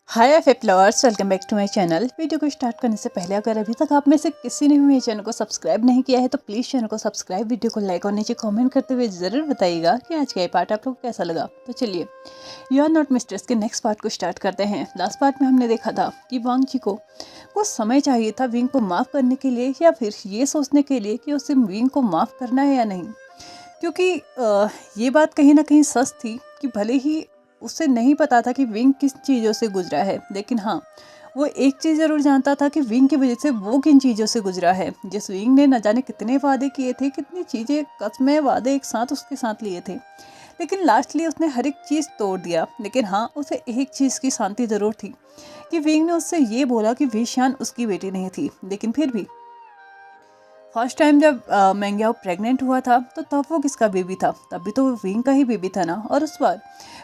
Hi F lovers, welcome back to my channel. Video को start करने से पहले अगर अभी तक आप में से किसी ने भी मेरे चैनल को सब्सक्राइब नहीं किया है तो प्लीज़ चैनल को सब्सक्राइब, वीडियो को लाइक और नीचे कमेंट करते हुए ज़रूर बताइएगा कि आज का ये पार्ट आप लोग को कैसा लगा। तो चलिए यू आर नॉट मिस्टर्स के नेक्स्ट पार्ट को स्टार्ट करते हैं। लास्ट पार्ट में हमने देखा था कि वांग जी को कुछ समय चाहिए था विंग को माफ़ करने के लिए, या फिर ये सोचने के लिए कि उसे विंग को माफ़ करना है या नहीं, क्योंकि ये बात कहीं ना कहीं सच थी कि भले ही उसे नहीं पता था कि विंग किस चीज़ों से गुजरा है, लेकिन हाँ वो एक चीज़ ज़रूर जानता था कि विंग की वजह से वो किन चीज़ों से गुजरा है। जिस विंग ने न जाने कितने वादे किए थे, कितनी चीज़ें कसमें वादे एक साथ उसके साथ लिए थे, लेकिन लास्टली उसने हर एक चीज़ तोड़ दिया। लेकिन हाँ उसे एक चीज़ की शांति ज़रूर थी कि विंग ने उससे ये बोला कि विशान उसकी बेटी नहीं थी। लेकिन फिर भी फर्स्ट टाइम जब मैंग्याओ प्रेग्नेंट हुआ था तो तब वो किसका बेबी था? तब भी तो वो विंग का ही बेबी था ना। और उस बार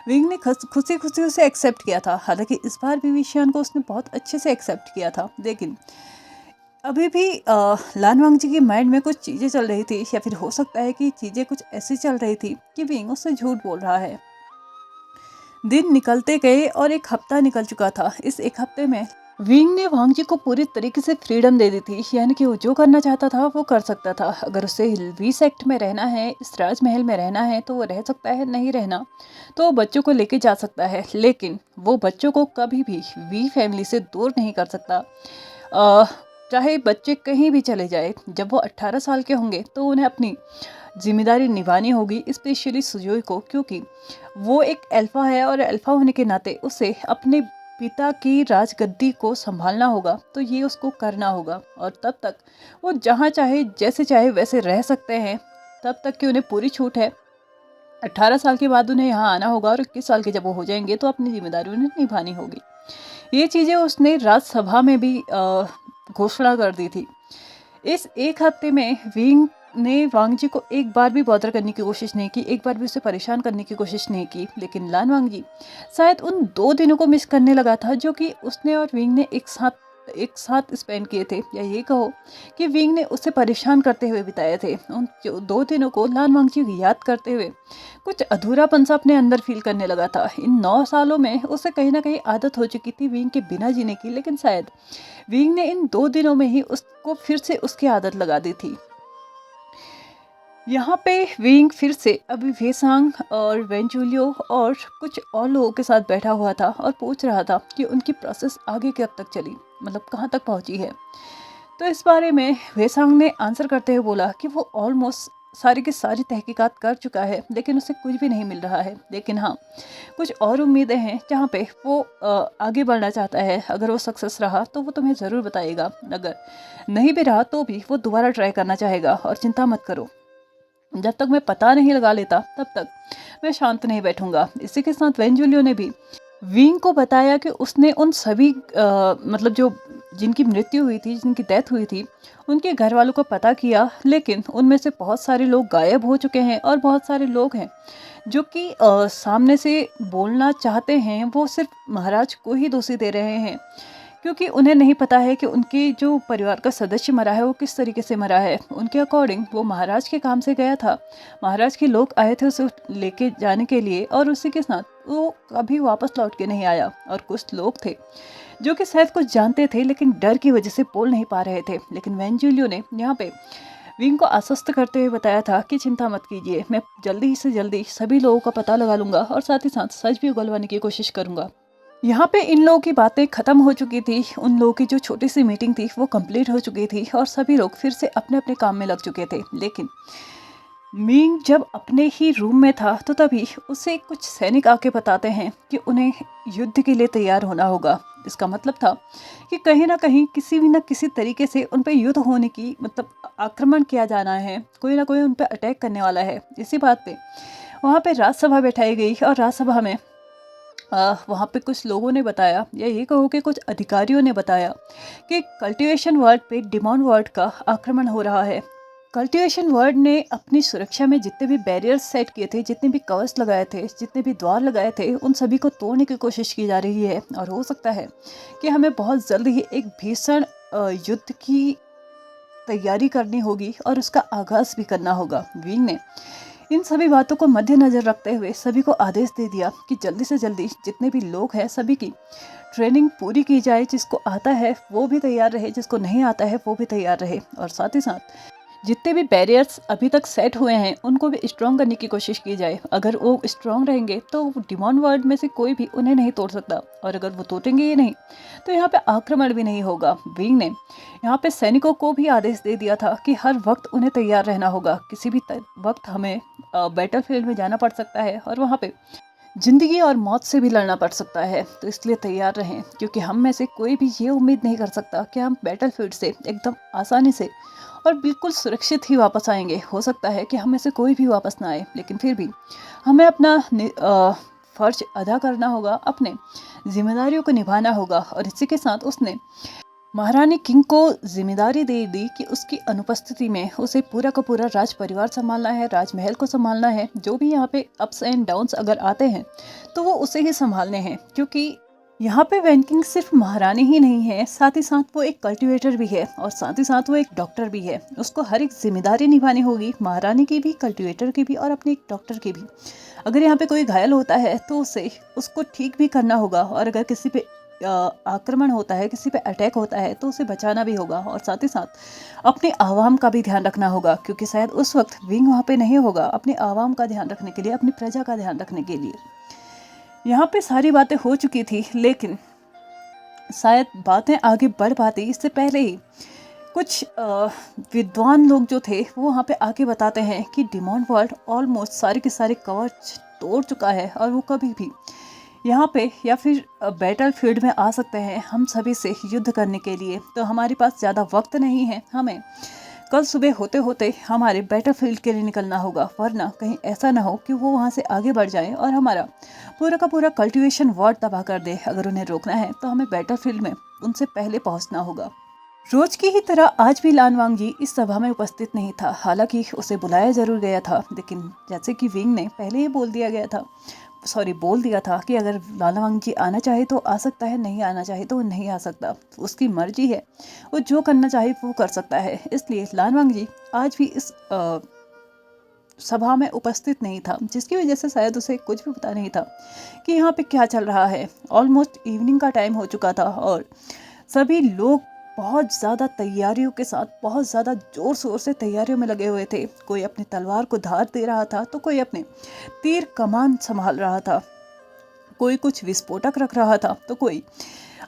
विंग ने खुशी खुशी उसे एक्सेप्ट किया था। हालांकि इस बार भी विशान को उसने बहुत अच्छे से एक्सेप्ट किया था, लेकिन अभी भी लान वांग जी की माइंड में कुछ चीज़ें चल रही थी, या फिर हो सकता है कि चीज़ें कुछ ऐसी चल रही थी कि विंग उससे झूठ बोल रहा है। दिन निकलते गए और एक हफ्ता निकल चुका था। इस एक हफ्ते में विंग ने वांग जी को पूरी तरीके से फ्रीडम दे दी थी, यानी कि वो जो करना चाहता था वो कर सकता था। अगर उसे वी सेक्ट में रहना है, इस राजमहल में रहना है तो वो रह सकता है, नहीं रहना तो वो बच्चों को लेके जा सकता है, लेकिन वो बच्चों को कभी भी वी फैमिली से दूर नहीं कर सकता। चाहे बच्चे कहीं भी चले जाए, जब वो 18 साल के होंगे तो उन्हें अपनी जिम्मेदारी निभानी होगी, स्पेशली सुजोई को, क्योंकि वो एक अल्फा है और अल्फा होने के नाते उसे अपने पिता की राजगद्दी को संभालना होगा। तो ये उसको करना होगा, और तब तक वो जहाँ चाहे जैसे चाहे वैसे रह सकते हैं। तब तक कि उन्हें पूरी छूट है। 18 साल के बाद उन्हें यहाँ आना होगा, और 21 साल के जब वो हो जाएंगे तो अपनी जिम्मेदारी उन्हें निभानी होगी। ये चीज़ें उसने राज्यसभा में भी घोषणा कर दी थी। इस एक हफ्ते में विंग ने वांग जी को एक बार भी बॉदर करने की कोशिश नहीं की, एक बार भी उसे परेशान करने की कोशिश नहीं की। लेकिन लान वांग जी शायद उन 2 दिनों को मिस करने लगा था जो कि उसने और विंग ने एक साथ स्पेंड किए थे, या ये कहो कि विंग ने उसे परेशान करते हुए बिताए थे। उन 2 दिनों को लान वांग जी को याद करते हुए कुछ अधूरापन सा अपने अंदर फील करने लगा था। इन 9 सालों में उसे कहीं ना कहीं आदत हो चुकी थी विंग के बिना जीने की, लेकिन शायद विंग ने इन 2 दिनों में ही उसको फिर से उसकी आदत लगा दी थी। यहाँ पे विंग फिर से अभी वेसांग और वेंचुलियो और कुछ और लोगों के साथ बैठा हुआ था और पूछ रहा था कि उनकी प्रोसेस आगे कब तक चली, मतलब कहाँ तक पहुँची है। तो इस बारे में वेसांग ने आंसर करते हुए बोला कि वो ऑलमोस्ट सारी की सारी तहकीकात कर चुका है, लेकिन उसे कुछ भी नहीं मिल रहा है। लेकिन हाँ कुछ और उम्मीदें हैं जहाँ पे वो आगे बढ़ना चाहता है। अगर वो सक्सेस रहा तो वो तुम्हें ज़रूर बताएगा, अगर नहीं भी रहा तो भी वो दोबारा ट्राई करना चाहेगा। और चिंता मत करो, जब तक मैं पता नहीं लगा लेता तब तक मैं शांत नहीं बैठूंगा। इसी के साथ वेंजुलियो ने भी विंग को बताया कि उसने उन सभी मतलब जो जिनकी मृत्यु हुई थी, जिनकी डेथ हुई थी, उनके घर वालों को पता किया, लेकिन उनमें से बहुत सारे लोग गायब हो चुके हैं और बहुत सारे लोग हैं जो कि सामने से बोलना चाहते हैं। वो सिर्फ महाराज को ही दोषी दे रहे हैं, क्योंकि उन्हें नहीं पता है कि उनके जो परिवार का सदस्य मरा है वो किस तरीके से मरा है। उनके अकॉर्डिंग वो महाराज के काम से गया था, महाराज के लोग आए थे उसे लेके जाने के लिए, और उसी के साथ वो कभी वापस लौट के नहीं आया। और कुछ लोग थे जो कि शायद कुछ जानते थे लेकिन डर की वजह से बोल नहीं पा रहे थे। लेकिन वेंजुलियो ने यहाँ पे विंग को आश्वस्त करते हुए बताया था कि चिंता मत कीजिए, मैं जल्दी से जल्दी सभी लोगों का पता लगा लूंगा और साथ ही साथ सच भी उगलवाने की कोशिश करूंगा। यहाँ पे इन लोगों की बातें खत्म हो चुकी थी। उन लोगों की जो छोटी सी मीटिंग थी वो कंप्लीट हो चुकी थी और सभी लोग फिर से अपने अपने काम में लग चुके थे। लेकिन मिंग जब अपने ही रूम में था तो तभी उसे कुछ सैनिक आके बताते हैं कि उन्हें युद्ध के लिए तैयार होना होगा। इसका मतलब था कि कहीं ना किसी तरीके से उन पर युद्ध होने की, मतलब आक्रमण किया जाना है, कोई ना कोई उन पर अटैक करने वाला है। इसी बात पे वहाँ पे राज्यसभा बैठाई गई और राज्यसभा में वहाँ पे कुछ लोगों ने बताया, या ये कहो कि कुछ अधिकारियों ने बताया कि कल्टीवेशन वर्ल्ड पे डिमॉन वर्ल्ड का आक्रमण हो रहा है। कल्टीवेशन वर्ल्ड ने अपनी सुरक्षा में जितने भी बैरियर्स सेट किए थे, जितने भी कवच लगाए थे, जितने भी द्वार लगाए थे, उन सभी को तोड़ने की कोशिश की जा रही है। और हो सकता है कि हमें बहुत जल्द ही एक भीषण युद्ध की तैयारी करनी होगी और उसका आगाज भी करना होगा। विंग ने इन सभी बातों को मद्देनजर रखते हुए सभी को आदेश दे दिया कि जल्दी से जल्दी जितने भी लोग हैं सभी की ट्रेनिंग पूरी की जाए, जिसको आता है वो भी तैयार रहे, जिसको नहीं आता है वो भी तैयार रहे, और साथ ही साथ जितने भी बैरियर्स अभी तक सेट हुए हैं उनको भी स्ट्रॉन्ग करने की कोशिश की जाए। अगर वो स्ट्रॉन्ग रहेंगे तो डिमॉन वर्ल्ड में से कोई भी उन्हें नहीं तोड़ सकता, और अगर वो तोड़ेंगे ही नहीं तो यहाँ पे आक्रमण भी नहीं होगा। विंग ने यहाँ पे सैनिकों को भी आदेश दे दिया था कि हर वक्त उन्हें तैयार रहना होगा, किसी भी वक्त हमें बैटल फील्ड में जाना पड़ सकता है और वहाँ पे जिंदगी और मौत से भी लड़ना पड़ सकता है, तो इसलिए तैयार रहें, क्योंकि हम में से कोई भी ये उम्मीद नहीं कर सकता कि हम बैटल फील्ड से एकदम आसानी से और बिल्कुल सुरक्षित ही वापस आएंगे। हो सकता है कि हम में से कोई भी वापस ना आए, लेकिन फिर भी हमें अपना फर्ज अदा करना होगा, अपने जिम्मेदारियों को निभाना होगा। और इसी के साथ उसने महारानी किंग को जिम्मेदारी दे दी कि उसकी अनुपस्थिति में उसे पूरा का पूरा राज परिवार संभालना है, राजमहल को संभालना है। जो भी यहाँ पे अप्स एंड डाउन्स अगर आते हैं तो वो उसे ही संभालने हैं, क्योंकि यहाँ पे वैन किंग सिर्फ महारानी ही नहीं है, साथ ही साथ वो एक कल्टीवेटर भी है और साथ ही साथ वो एक डॉक्टर भी है। उसको हर एक जिम्मेदारी निभानी होगी, महारानी की भी, कल्टीवेटर की भी और अपने एक डॉक्टर की भी। अगर यहाँ पे कोई घायल होता है तो उसको ठीक भी करना होगा, और अगर किसी पे आक्रमण होता है, किसी पे अटैक होता है तो उसे बचाना भी होगा, और साथ ही साथ अपने आवाम का भी ध्यान रखना होगा, क्योंकि शायद उस वक्त विंग वहाँ पे नहीं होगा अपने आवाम का ध्यान रखने के लिए, अपनी प्रजा का ध्यान रखने के लिए। यहाँ पे सारी बातें हो चुकी थी, लेकिन शायद बातें आगे बढ़ पाती इससे पहले ही कुछ विद्वान लोग जो थे वो वहाँ पे आके बताते हैं कि डिमॉन वर्ल्ड ऑलमोस्ट सारे के सारे कवच तोड़ चुका है, और वो कभी भी यहाँ पे या फिर बैटल फील्ड में आ सकते हैं हम सभी से युद्ध करने के लिए। तो हमारे पास ज़्यादा वक्त नहीं है, हमें कल सुबह होते होते हमारे बैटल फील्ड के लिए निकलना होगा, वरना कहीं ऐसा ना हो कि वो वहाँ से आगे बढ़ जाएं और हमारा पूरा का पूरा कल्टीवेशन वर्ल्ड तबाह कर दे। अगर उन्हें रोकना है तो हमें बैटल फील्ड में उनसे पहले पहुँचना होगा। रोज की ही तरह आज भी लान वांगजी इस सभा में उपस्थित नहीं था। हालांकि उसे बुलाया जरूर गया था, लेकिन जैसे कि विंग ने पहले ही बोल दिया था कि अगर लान वांगजी आना चाहे तो आ सकता है, नहीं आना चाहे तो वो नहीं आ सकता, उसकी मर्जी है, वो जो करना चाहे वो कर सकता है। इसलिए लान वांगजी आज भी इस सभा में उपस्थित नहीं था, जिसकी वजह से शायद उसे कुछ भी पता नहीं था कि यहाँ पे क्या चल रहा है। ऑलमोस्ट इवनिंग का टाइम हो चुका था और सभी लोग बहुत ज़्यादा तैयारियों के साथ, बहुत ज़्यादा ज़ोर शोर से तैयारियों में लगे हुए थे। कोई अपनी तलवार को धार दे रहा था तो कोई अपने तीर कमान संभाल रहा था, कोई कुछ विस्फोटक रख रहा था तो कोई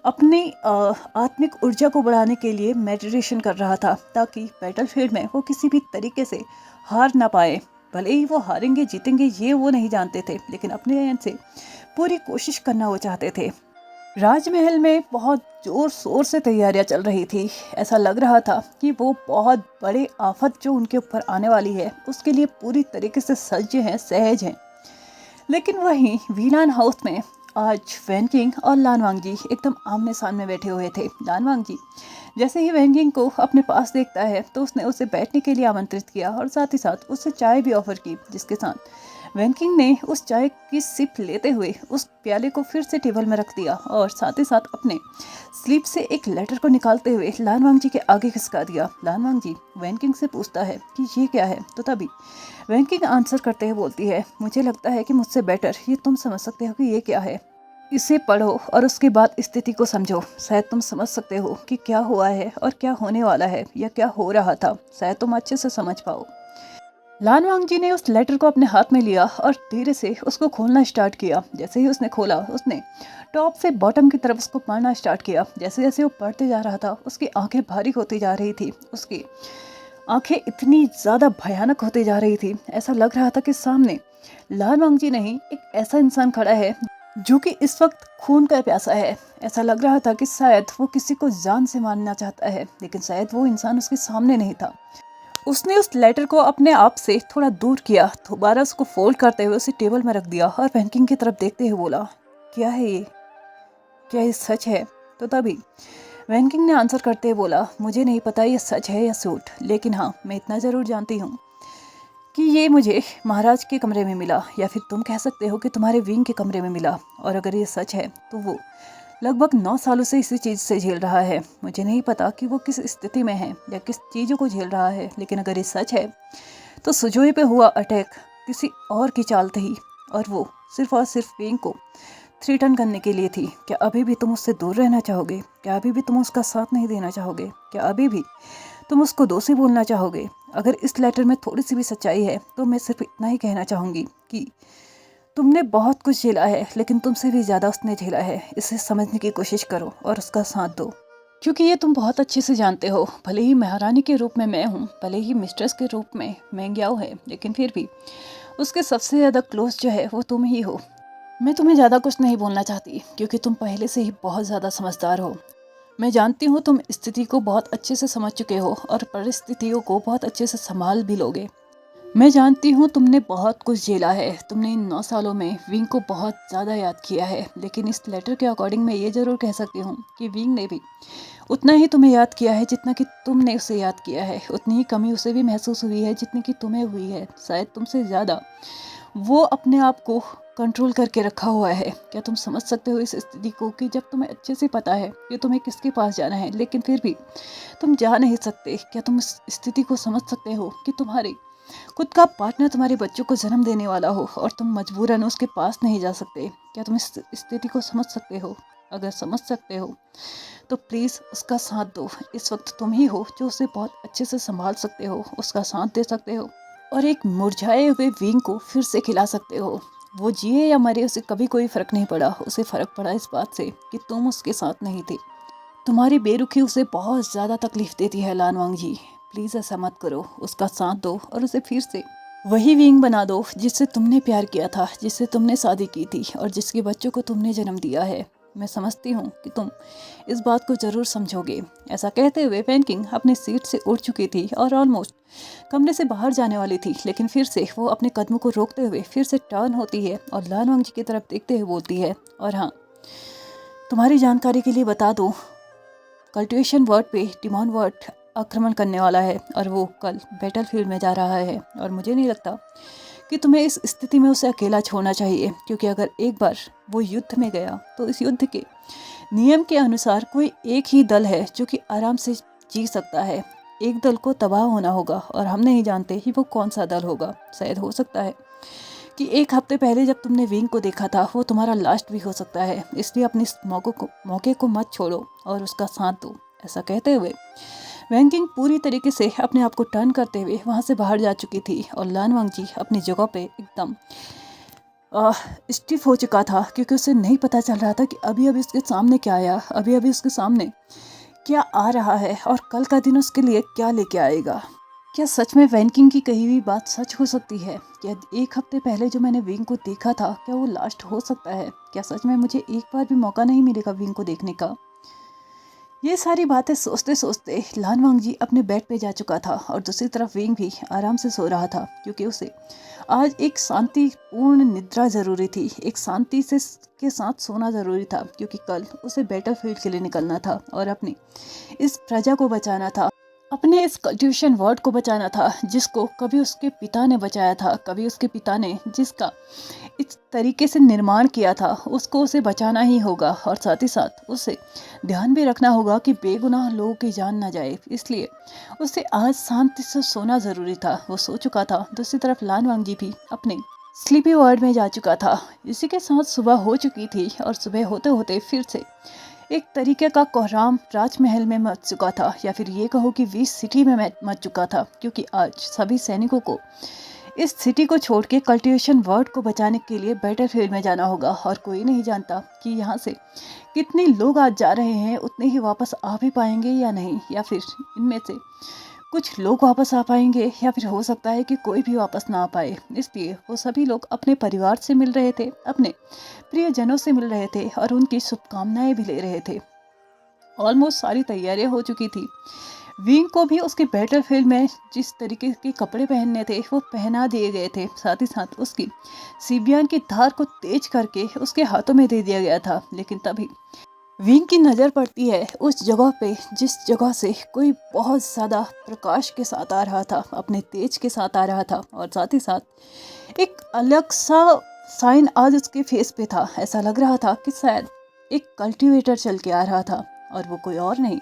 अपनी आत्मिक ऊर्जा को बढ़ाने के लिए मेडिटेशन कर रहा था, ताकि बैटलफील्ड में वो किसी भी तरीके से हार ना पाए। भले ही वो हारेंगे जीतेंगे ये वो नहीं जानते थे, लेकिन अपने एंड से पूरी कोशिश करना वो चाहते थे। राजमहल में बहुत जोर शोर से तैयारियां चल रही थी। ऐसा लग रहा था कि वो बहुत बड़े आफत जो उनके ऊपर आने वाली है उसके लिए पूरी तरीके से सज्ज हैं, सहज हैं। लेकिन वहीं वीलान हाउस में आज वैन किंग और लान वांगजी एकदम आमने सामने बैठे हुए थे। लान वांगजी जैसे ही वैन किंग को अपने पास देखता है तो उसने उसे बैठने के लिए आमंत्रित किया और साथ ही साथ उससे चाय भी ऑफर की, जिसके साथ वैन किंग ने उस चाय की सिप लेते हुए उस प्याले को फिर से टेबल में रख दिया और साथ ही साथ अपने स्लीप से एक लेटर को निकालते हुए लान वांगजी के आगे खिसका दिया। लान वांगजी वैन किंग से पूछता है कि ये क्या है, तो तभी वैन किंग आंसर करते हुए बोलती है, मुझे लगता है कि मुझसे बेटर ये तुम समझ सकते हो कि ये क्या है। इसे पढ़ो और उसके बाद स्थिति को समझो। शायद तुम समझ सकते हो कि क्या हुआ है और क्या होने वाला है या क्या हो रहा था। शायद तुम अच्छे से समझ पाओ। लान वांगजी ने उस लेटर को अपने हाथ में लिया और धीरे से उसको खोलना स्टार्ट किया। जैसे ही उसने खोला उसने टॉप से बॉटम की तरफ उसको पढ़ना स्टार्ट किया। जैसे जैसे वो पढ़ते जा रहा था उसकी आंखें भारी होती जा रही थी, उसकी आंखें इतनी ज़्यादा भयानक होती जा रही थी। ऐसा लग रहा था कि सामने लान वांगजी नहीं, एक ऐसा इंसान खड़ा है जो कि इस वक्त खून का प्यासा है। ऐसा लग रहा था कि शायद वो किसी को जान से मारना चाहता है, लेकिन शायद वो इंसान उसके सामने नहीं था। उसने उस लेटर को अपने आप से थोड़ा दूर किया, दोबारा उसको फोल्ड करते हुए उसे टेबल में रख दिया और वैन किंग की तरफ देखते हुए बोला, क्या है ये, क्या ये सच है? तो तभी वैन किंग ने आंसर करते हुए बोला, मुझे नहीं पता ये सच है या झूठ, लेकिन हाँ मैं इतना ज़रूर जानती हूँ कि ये मुझे महाराज के कमरे में मिला, या फिर तुम कह सकते हो कि तुम्हारे विंग के कमरे में मिला। और अगर ये सच है तो वो लगभग 9 सालों से इसी चीज़ से झेल रहा है। मुझे नहीं पता कि वो किस स्थिति में है या किस चीज़ों को झेल रहा है, लेकिन अगर ये सच है तो सुजोई पे हुआ अटैक किसी और की चाल थी और वो सिर्फ और सिर्फ विंग को थ्रेटन करने के लिए थी। क्या अभी भी तुम उससे दूर रहना चाहोगे? क्या अभी भी तुम उसका साथ नहीं देना चाहोगे? क्या अभी भी तुम उसको दोषी बोलना चाहोगे? अगर इस लेटर में थोड़ी सी भी सच्चाई है तो मैं सिर्फ इतना ही कहना चाहूँगी कि तुमने बहुत कुछ झेला है, लेकिन तुमसे भी ज़्यादा उसने झेला है। इसे समझने की कोशिश करो और उसका साथ दो, क्योंकि ये तुम बहुत अच्छे से जानते हो। भले ही महारानी के रूप में मैं हूँ, भले ही मिस्ट्रेस के रूप में मैंग्याओ है, लेकिन फिर भी उसके सबसे ज़्यादा क्लोज जो है वो तुम ही हो। मैं तुम्हें ज़्यादा कुछ नहीं बोलना चाहती, क्योंकि तुम पहले से ही बहुत ज़्यादा समझदार हो। मैं जानती हूँ तुम स्थिति को बहुत अच्छे से समझ चुके हो और परिस्थितियों को बहुत अच्छे से संभाल भी लोगे। मैं जानती हूँ तुमने बहुत कुछ झेला है। तुमने इन 9 सालों में विंग को बहुत ज़्यादा याद किया है, लेकिन इस लेटर के अकॉर्डिंग मैं ये ज़रूर कह सकती हूँ कि विंग ने भी उतना ही तुम्हें याद किया है जितना कि तुमने उसे याद किया है। उतनी ही कमी उसे भी महसूस हुई है जितनी कि तुम्हें हुई है। शायद तुमसे ज़्यादा वो अपने आप को कंट्रोल करके रखा हुआ है। क्या तुम समझ सकते हो इस स्थिति को कि जब तुम्हें अच्छे से पता है कि तुम्हें किसके पास जाना है, लेकिन फिर भी तुम जा नहीं सकते? क्या तुम इस स्थिति को समझ सकते हो कि तुम्हारे खुद का पार्टनर तुम्हारे बच्चों को जन्म देने वाला हो और तुम मजबूरन उसके पास नहीं जा सकते? क्या तुम इस स्थिति को समझ सकते हो? अगर समझ सकते हो तो प्लीज़ उसका साथ दो। इस वक्त तुम ही हो जो उसे बहुत अच्छे से संभाल सकते हो, उसका साथ दे सकते हो और एक मुरझाए हुए विंग को फिर से खिला सकते हो। वो जिए या मरे उसे कभी कोई फ़र्क नहीं पड़ा। उसे फ़र्क पड़ा इस बात से कि तुम उसके साथ नहीं थे। तुम्हारी बेरुखी उसे बहुत ज़्यादा तकलीफ देती है लानवांग जी। प्लीज़ ऐसा मत करो, उसका साथ दो और उसे फिर से वही विंग बना दो जिससे तुमने प्यार किया था, जिससे तुमने शादी की थी और जिसके बच्चों को तुमने जन्म दिया है। मैं समझती हूँ कि तुम इस बात को ज़रूर समझोगे। ऐसा कहते हुए वैन किंग अपनी सीट से उठ चुकी थी और ऑलमोस्ट कमरे से बाहर जाने वाली थी, लेकिन फिर से वो अपने कदमों को रोकते हुए फिर से टर्न होती है और लानवांग जी की तरफ देखते हुए बोलती है, और हाँ, तुम्हारी जानकारी के लिए बता दूँ, कल्टिवेशन वर्ड पे डिमॉन वर्ड आक्रमण करने वाला है और वो कल बैटलफील्ड में जा रहा है। और मुझे नहीं लगता कि तुम्हें इस स्थिति में उसे अकेला छोड़ना चाहिए, क्योंकि अगर एक बार वो युद्ध में गया तो इस युद्ध के नियम के अनुसार कोई एक ही दल है जो कि आराम से जी सकता है। एक दल को तबाह होना होगा और हम नहीं जानते कि वो कौन सा दल होगा। शायद हो सकता है कि एक हफ्ते पहले जब तुमने विंग को देखा था वो तुम्हारा लास्ट भी हो सकता है। इसलिए अपने इस मौके को मत छोड़ो और उसका साथ दो। ऐसा कहते हुए वैन किंग पूरी तरीके से अपने आप को टर्न करते हुए वहाँ से बाहर जा चुकी थी और लानवांग जी अपनी जगह पे एकदम स्टिफ हो चुका था, क्योंकि उसे नहीं पता चल रहा था कि अभी अभी उसके सामने क्या आया, अभी अभी उसके सामने क्या आ रहा है और कल का दिन उसके लिए क्या लेके आएगा। क्या सच में वैन किंग की कही हुई बात सच हो सकती है? क्या एक हफ्ते पहले जो मैंने विंग को देखा था क्या वो लास्ट हो सकता है? क्या सच में मुझे एक बार भी मौका नहीं मिलेगा विंग को देखने का? ये सारी बातें सोचते सोचते लानवांग जी अपने बेड पे जा चुका था और दूसरी तरफ विंग भी आराम से सो रहा था, क्योंकि उसे आज एक शांतिपूर्ण निद्रा जरूरी थी। एक शांति से के साथ सोना जरूरी था, क्योंकि कल उसे बैटलफील्ड के लिए निकलना था और अपनी इस प्रजा को बचाना था, अपने इस कल्टिवेशन वर्ड को बचाना था, जिसको कभी उसके पिता ने बचाया था, कभी उसके पिता ने जिसका इस तरीके से निर्माण किया था, उसको उसे बचाना ही होगा। और साथ ही साथ उसे ध्यान भी रखना होगा कि बेगुनाह लोगों की जान ना जाए। इसलिए उसे आज शांति से सोना जरूरी था। वो सो चुका था। दूसरी तरफ लानवांग जी भी अपने स्लीपी वार्ड में जा चुका था। इसी के साथ सुबह हो चुकी थी और सुबह होते होते फिर से एक तरीके का कोहराम राजमहल में मच चुका था, या फिर ये कहो कि वीस सिटी में मच चुका था, क्योंकि आज सभी सैनिकों को इस सिटी को छोड़ के कल्टिवेशन वर्ड को बचाने के लिए बैटलफील्ड में जाना होगा। और कोई नहीं जानता कि यहाँ से कितने लोग आज जा रहे हैं, उतने ही वापस आ भी पाएंगे या नहीं, या फिर इनमें से कुछ लोग वापस आ पाएंगे, या फिर हो सकता है कि कोई भी वापस ना आ पाए। इसलिए वो सभी लोग अपने परिवार से मिल रहे थे, अपने प्रियजनों से मिल रहे थे और उनकी शुभकामनाएं भी ले रहे थे। ऑलमोस्ट सारी तैयारियां हो चुकी थी। विंग को भी उसके बैटलफील्ड में जिस तरीके के कपड़े पहनने थे वो पहना दिए गए थे। साथ ही साथ उसकी सीबियान की धार को तेज करके उसके हाथों में दे दिया गया था। लेकिन तभी विंग की नज़र पड़ती है उस जगह पे जिस जगह से कोई बहुत ज़्यादा प्रकाश के साथ आ रहा था, अपने तेज के साथ आ रहा था, और साथ ही साथ एक अलग सा साइन आज उसके फेस पे था। ऐसा लग रहा था कि शायद एक कल्टीवेटर चल के आ रहा था, और वो कोई और नहीं,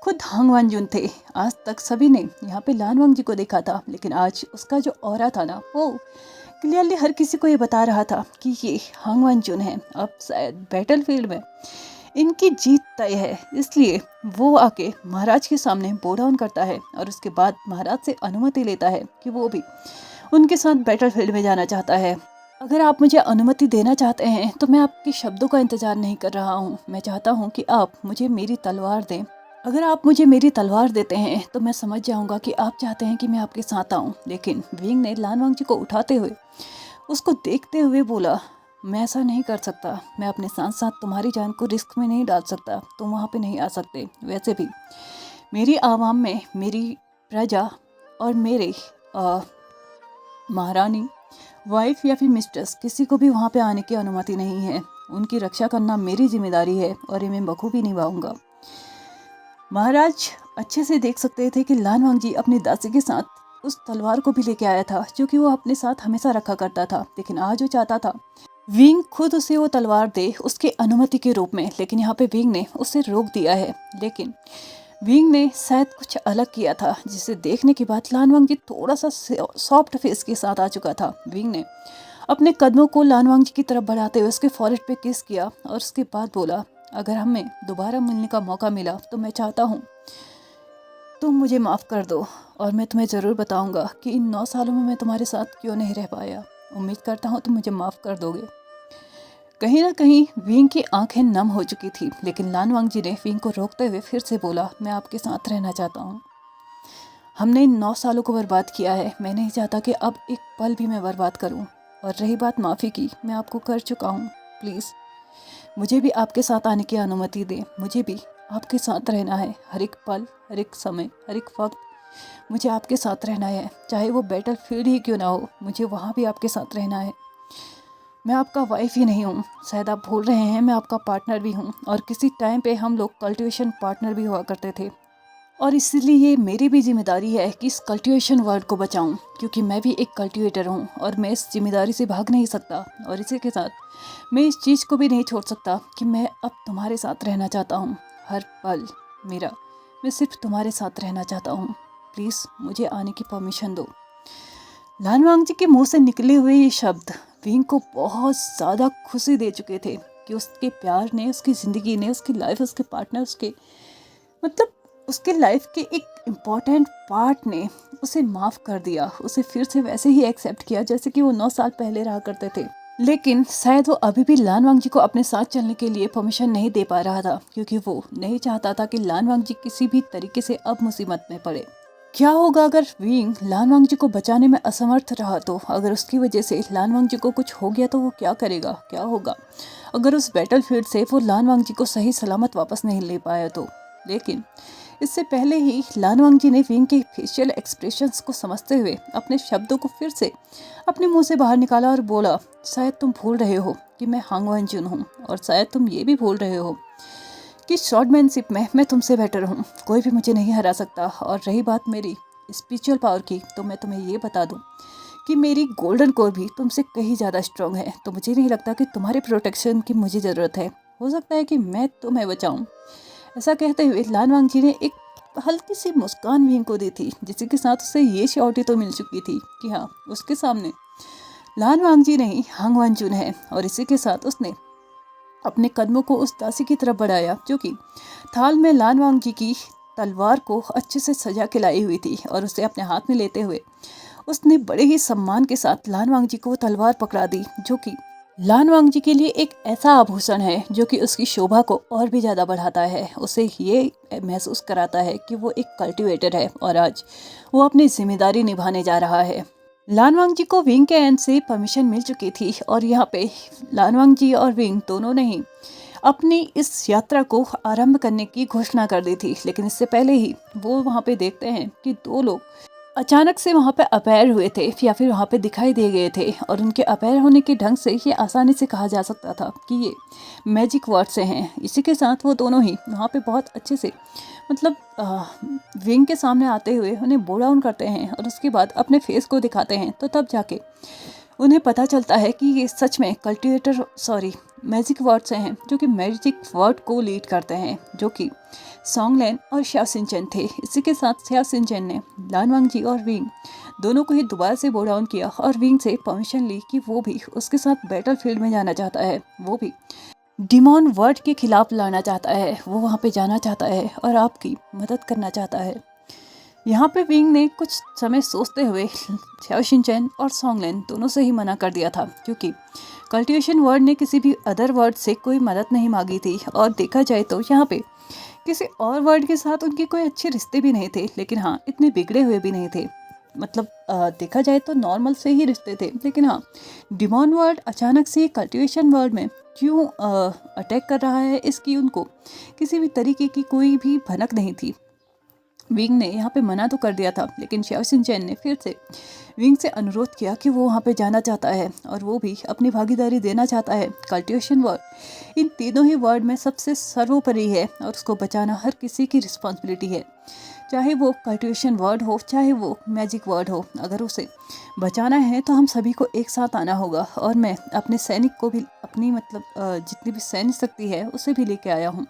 खुद हांग वांजुन थे। आज तक सभी ने यहाँ पे लानवांग जी को देखा था, लेकिन आज उसका जो ऑरा था ना, वो क्लियरली हर किसी को ये बता रहा था कि ये हांग वनजुन है, अब शायद बैटलफील्ड में इनकी जीत तय है। इसलिए वो आके महाराज के सामने बो डाउन करता है और उसके बाद महाराज से अनुमति लेता है कि वो भी उनके साथ बैटलफील्ड में जाना चाहता है। अगर आप मुझे अनुमति देना चाहते हैं तो मैं आपके शब्दों का इंतजार नहीं कर रहा हूँ। मैं चाहता हूँ कि आप मुझे मेरी तलवार दें। अगर आप मुझे मेरी तलवार देते हैं तो मैं समझ जाऊंगा कि आप चाहते हैं कि मैं आपके साथ आऊं। लेकिन विंग ने लान वांगजी को उठाते हुए उसको देखते हुए बोला, मैं ऐसा नहीं कर सकता। मैं अपने साथ साथ तुम्हारी जान को रिस्क में नहीं डाल सकता। तुम वहाँ पे नहीं आ सकते। वैसे भी मेरी आवाम में मेरी प्रजा और मेरे महारानी, वाइफ या फिर मिस्ट्रेस किसी को भी वहाँ पे आने की अनुमति नहीं है। उनकी रक्षा करना मेरी जिम्मेदारी है और ये मैं बखूबी निभाऊंगा। महाराज अच्छे से देख सकते थे कि लान वांगजी अपनी दासी के साथ उस तलवार को भी लेके आया था जो कि वो अपने साथ हमेशा रखा करता था। लेकिन आज वो चाहता था विंग खुद उसे वो तलवार दे उसके अनुमति के रूप में। लेकिन यहाँ पे विंग ने उसे रोक दिया है। लेकिन विंग ने शायद कुछ अलग किया था, जिसे देखने के बाद लान वांगजी थोड़ा सा सॉफ्ट फेस के साथ आ चुका था। विंग ने अपने कदमों को लान वांगजी की तरफ बढ़ाते हुए उसके फॉरहेड पे किस किया और उसके बाद बोला, अगर हमें दोबारा मिलने का मौका मिला तो मैं चाहता हूँ तुम मुझे माफ़ कर दो और मैं तुम्हें ज़रूर बताऊंगा कि इन 9 सालों में मैं तुम्हारे साथ क्यों नहीं रह पाया। उम्मीद करता हूँ तुम मुझे माफ़ कर दोगे। कहीं ना कहीं विंग की आंखें नम हो चुकी थी। लेकिन लान वांगजी ने विंग को रोकते हुए फिर से बोला, मैं आपके साथ रहना चाहता हूँ। हमने इन 9 सालों को बर्बाद किया है। मैं नहीं चाहता कि अब एक पल भी मैं बर्बाद करूँ। और रही बात माफ़ी की, मैं आपको कर चुका हूँ। प्लीज़ मुझे भी आपके साथ आने की अनुमति दें। मुझे भी आपके साथ रहना है। हर एक पल, हर एक समय, हर एक वक्त मुझे आपके साथ रहना है। चाहे वो बैटलफील्ड ही क्यों ना हो, मुझे वहाँ भी आपके साथ रहना है। मैं आपका वाइफ ही नहीं हूँ, शायद आप भूल रहे हैं, मैं आपका पार्टनर भी हूँ। और किसी टाइम पे हम लोग कल्टीवेशन पार्टनर भी हुआ करते थे। और इसलिए ये मेरी भी जिम्मेदारी है कि इस कल्टीवेशन वर्ल्ड को बचाऊं, क्योंकि मैं भी एक कल्टीवेटर हूं और मैं इस जिम्मेदारी से भाग नहीं सकता। और इसी के साथ मैं इस चीज़ को भी नहीं छोड़ सकता कि मैं अब तुम्हारे साथ रहना चाहता हूं। हर पल मेरा, मैं सिर्फ तुम्हारे साथ रहना चाहता हूं। प्लीज़ मुझे आने की परमिशन दो। लान वांगजी के मुंह से निकले हुए ये शब्द विंग को बहुत ज़्यादा खुशी दे चुके थे कि उसके प्यार ने, उसकी ज़िंदगी ने, उसकी लाइफ, उसके पार्टनर, उसके लाइफ के एक इम्पॉर्टेंट पार्ट ने उसे माफ़ कर दिया। उसे फिर से वैसे ही एक्सेप्ट किया जैसे कि वो 9 साल पहले रहा करते थे। लेकिन शायद वो अभी भी लान वांगजी को अपने साथ चलने के लिए परमिशन नहीं दे पा रहा था, क्योंकि वो नहीं चाहता था कि लान वांगजी किसी भी तरीके से अब मुसीबत में पड़े। क्या होगा अगर विंग लान वांगजी को बचाने में असमर्थ रहा तो? अगर उसकी वजह से लान वांगजी को कुछ हो गया तो वो क्या करेगा? क्या होगा अगर उस बैटलफील्ड से वो लान वांगजी को सही सलामत वापस नहीं ले पाया तो? लेकिन इससे पहले ही लान वांगजी ने विंग के फेशियल एक्सप्रेशंस को समझते हुए अपने शब्दों को फिर से अपने मुंह से बाहर निकाला और बोला, शायद तुम भूल रहे हो कि मैं हांग वनजुन हूँ, और शायद तुम ये भी भूल रहे हो कि शॉर्टमैनशिप में मैं तुमसे बेटर हूँ। कोई भी मुझे नहीं हरा सकता। और रही बात मेरी स्पिरिचुअल पावर की, तो मैं तुम्हें ये बता दूँ कि मेरी गोल्डन कोर भी तुमसे कहीं ज़्यादा स्ट्रांग है। तो मुझे नहीं लगता कि तुम्हारे प्रोटेक्शन की मुझे ज़रूरत है। हो सकता है कि मैं तुम्हें बचाऊँ। ऐसा कहते हुए लान वांगजी ने एक हल्की सी मुस्कान विंग को दी थी, जिसके के साथ उसे ये श्योरिटी तो मिल चुकी थी कि हाँ, उसके सामने लान वांगजी नहीं, हांग वनजुन है। और इसी के साथ उसने अपने कदमों को उस दासी की तरफ बढ़ाया जो कि थाल में लान वांगजी की तलवार को अच्छे से सजा के लाई हुई थी। और उसे अपने हाथ में लेते हुए उसने बड़े ही सम्मान के साथ लान वांगजी को वो तलवार पकड़ा दी, जो कि लान वांगजी के लिए एक ऐसा आभूषण है जो कि उसकी शोभा को और भी ज़्यादा बढ़ाता है। उसे ये महसूस कराता है कि वो एक कल्टीवेटर है और आज वो अपनी जिम्मेदारी निभाने जा रहा है। लान वांगजी को विंग के एंड से परमिशन मिल चुकी थी और यहाँ पे लान वांगजी और विंग दोनों ने ही अपनी इस यात्रा को आरंभ करने की घोषणा कर दी थी। लेकिन इससे पहले ही वो वहाँ पे देखते हैं कि 2 लोग अचानक से वहाँ पे अपैर हुए थे या फिर वहाँ पे दिखाई दे गए थे। और उनके अपैर होने के ढंग से ये आसानी से कहा जा सकता था कि ये मैजिक वर्ड से हैं। इसी के साथ वो दोनों ही वहाँ पे बहुत अच्छे से विंग के सामने आते हुए उन्हें बो डाउन करते हैं और उसके बाद अपने फेस को दिखाते हैं। तो तब जाके उन्हें पता चलता है कि ये सच में मैजिक वर्ड से हैं, जो कि मैजिक वर्ड को लीड करते हैं, जो कि सॉन्गलैन और xiao xinchen थे। इसी के साथ xiao xinchen ने लान वांगजी और विंग दोनों को ही दोबारा से बो डाउन किया और विंग से परमिशन ली कि वो भी उसके साथ बैटल फील्ड में जाना चाहता है, वो भी डिमॉन वर्ड के खिलाफ लड़ना चाहता है, वो वहाँ पे जाना चाहता है और आपकी मदद करना चाहता है। यहाँ पे विंग ने कुछ समय सोचते हुए xiao xinchen और सॉन्गलैन दोनों से ही मना कर दिया था, क्योंकि कल्टिवेशन वर्ड ने किसी भी अदर वर्ड से कोई मदद नहीं मांगी थी। और देखा जाए तो यहाँ पे किसी और वर्ड के साथ उनके कोई अच्छे रिश्ते भी नहीं थे, लेकिन हाँ इतने बिगड़े हुए भी नहीं थे। मतलब देखा जाए तो नॉर्मल से ही रिश्ते थे, लेकिन हाँ डिमॉन वर्ड अचानक से कल्टिवेशन वर्ड में क्यों अटैक कर रहा है, इसकी उनको किसी भी तरीके की कोई भी भनक नहीं थी। विंग ने यहाँ पे मना तो कर दिया था, लेकिन xiao xinchen ने फिर से विंग से अनुरोध किया कि वो वहाँ पे जाना चाहता है और वो भी अपनी भागीदारी देना चाहता है। कल्टिवेशन वर्ड इन तीनों ही वर्ड में सबसे सर्वोपरि है और उसको बचाना हर किसी की रिस्पॉन्सिबिलिटी है, चाहे वो कल्टिवेशन वर्ड हो चाहे वो मैजिक वर्ड हो। अगर उसे बचाना है तो हम सभी को एक साथ आना होगा और मैं अपने सैनिक को भी अपनी जितनी भी सैन्य शक्ति है उसे भी लेके आया हूँ।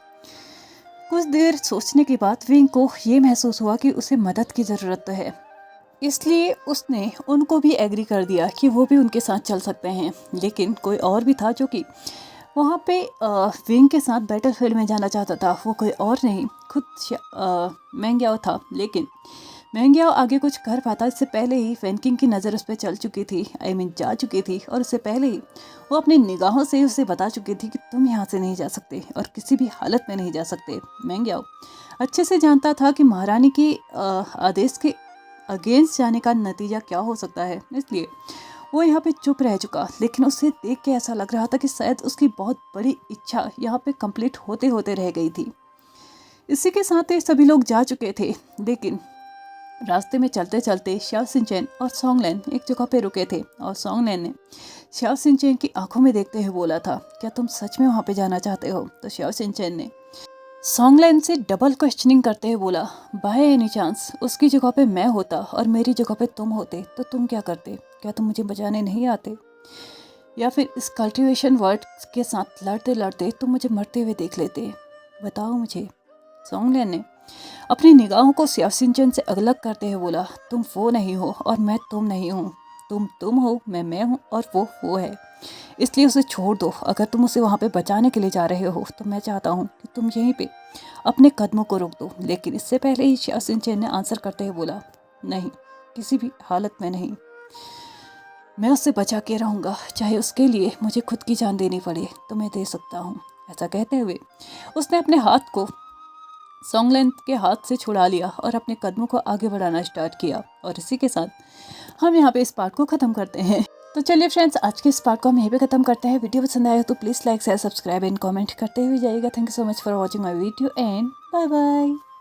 कुछ देर सोचने के बाद विंग को ये महसूस हुआ कि उसे मदद की ज़रूरत है, इसलिए उसने उनको भी एग्री कर दिया कि वो भी उनके साथ चल सकते हैं। लेकिन कोई और भी था जो कि वहाँ पे विंग के साथ बैटल फील्ड में जाना चाहता था। वो कोई और नहीं, खुद मैंग्याओ था। लेकिन मैंग्याओ आगे कुछ कर पाता इससे पहले ही वैनकिंग की नज़र उस पर चल चुकी थी, जा चुकी थी। और उससे पहले ही वो अपनी निगाहों से उसे बता चुकी थी कि तुम यहाँ से नहीं जा सकते और किसी भी हालत में नहीं जा सकते। मैंग्याओ अच्छे से जानता था कि महारानी के आदेश के अगेंस्ट जाने का नतीजा क्या हो सकता है, इसलिए वो यहाँ पे चुप रह चुका। लेकिन उसे देख के ऐसा लग रहा था कि शायद उसकी बहुत बड़ी इच्छा यहाँ पे कंप्लीट होते होते रह गई थी। इसी के साथ ही सभी लोग जा चुके थे, लेकिन रास्ते में चलते चलते xiao xinchen और सॉन्गलैन एक जगह पे रुके थे और सॉन्गलैन ने xiao xinchen की आंखों में देखते हुए बोला था, क्या तुम सच में वहाँ पे जाना चाहते हो? तो xiao xinchen ने सॉन्गलैन से डबल क्वेश्चनिंग करते हुए बोला, बाय एनी चांस उसकी जगह पे मैं होता और मेरी जगह पे तुम होते तो तुम क्या करते? क्या तुम मुझे बचाने नहीं आते, या फिर इस कल्टिवेशन वर्ड के साथ लड़ते लड़ते तुम मुझे मरते हुए देख लेते? बताओ मुझे। सॉन्गलैन ने अपनी निगाहों को xiao xinchen से अलग करते हुए बोला, तुम वो नहीं हो और मैं तुम नहीं हूँ। तुम हो, मैं हूँ और वो है, इसलिए उसे छोड़ दो। अगर तुम उसे वहाँ पे बचाने के लिए जा रहे हो तो मैं चाहता हूँ कि तुम यहीं पे अपने कदमों को रोक दो। लेकिन इससे पहले ही xiao xinchen ने आंसर करते हुए बोला, नहीं, किसी भी हालत में नहीं। मैं उससे बचा के रहूँगा, चाहे उसके लिए मुझे खुद की जान देनी पड़े तो मैं दे सकता हूँ। ऐसा कहते हुए उसने अपने हाथ को सॉन्गलैन के हाथ से छुड़ा लिया और अपने कदमों को आगे बढ़ाना स्टार्ट किया। और इसी के साथ हम यहाँ पे इस पार्ट को ख़त्म करते हैं। तो चलिए फ्रेंड्स, आज के इस पार्ट को हम यहीं पे ख़त्म करते हैं। वीडियो पसंद आया तो please like share subscribe and comment करते हुए जाइएगा। Thank you so much for watching my video and bye bye.